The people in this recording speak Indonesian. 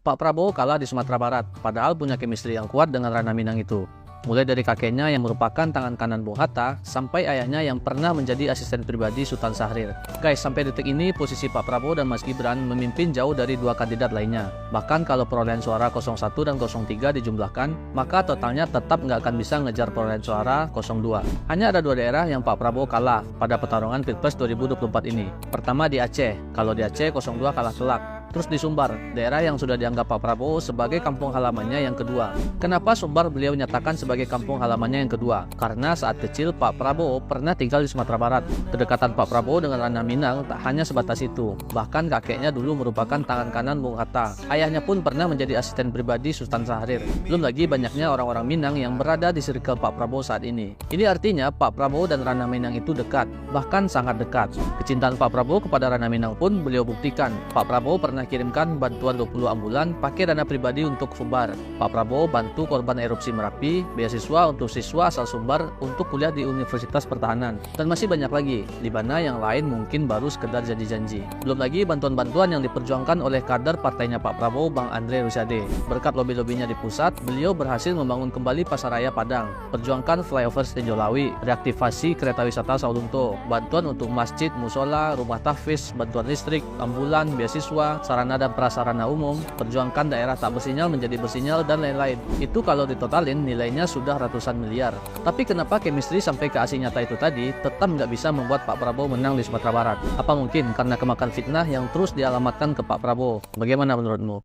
Pak Prabowo kalah di Sumatera Barat, padahal punya chemistry yang kuat dengan Rana Minang itu. Mulai dari kakeknya yang merupakan tangan kanan Bung Hatta, sampai ayahnya yang pernah menjadi asisten pribadi Sultan Syahrir. Guys, sampai detik ini posisi Pak Prabowo dan Mas Gibran memimpin jauh dari dua kandidat lainnya. Bahkan kalau perolehan suara 01 dan 03 dijumlahkan, maka totalnya tetap nggak akan bisa ngejar perolehan suara 02. Hanya ada dua daerah yang Pak Prabowo kalah pada pertarungan Pilpres 2024 ini. Pertama di Aceh, kalau di Aceh 02 kalah telak. Terus di Sumbar, daerah yang sudah dianggap Pak Prabowo sebagai kampung halamannya yang kedua. Kenapa Sumbar beliau nyatakan sebagai kampung halamannya yang kedua? Karena saat kecil Pak Prabowo pernah tinggal di Sumatera Barat. Kedekatan Pak Prabowo dengan Rana Minang tak hanya sebatas itu. Bahkan kakeknya dulu merupakan tangan kanan Bung Hatta. Ayahnya pun pernah menjadi asisten pribadi Sultan Syahrir. Belum lagi banyaknya orang-orang Minang yang berada di circle Pak Prabowo saat ini. Ini artinya Pak Prabowo dan Rana Minang itu dekat, bahkan sangat dekat. Kecintaan Pak Prabowo kepada Rana Minang pun beliau buktikan. Pak Prabowo pernah kirimkan bantuan 20 ambulan pakai dana pribadi untuk Sumbar. Pak Prabowo bantu korban erupsi Merapi, beasiswa untuk siswa asal Sumbar untuk kuliah di Universitas Pertahanan. Dan masih banyak lagi, di mana yang lain mungkin baru sekedar janji-janji. Belum lagi bantuan-bantuan yang diperjuangkan oleh kader partainya Pak Prabowo, Bang Andre Rosiade. Berkat lobi-lobinya di pusat, beliau berhasil membangun kembali Pasar Raya Padang, perjuangkan flyover Tinjolawi, reaktivasi kereta wisata Saulunto, bantuan untuk masjid, musola, rumah tahfiz, bantuan listrik, ambulan, beasiswa, sarana dan prasarana umum, perjuangkan daerah tak bersinyal menjadi bersinyal, dan lain-lain. Itu kalau ditotalin nilainya sudah ratusan miliar. Tapi kenapa chemistry sampai ke aksi nyata itu tadi tetap nggak bisa membuat Pak Prabowo menang di Sumatera Barat? Apa mungkin karena kemakan fitnah yang terus dialamatkan ke Pak Prabowo? Bagaimana menurutmu?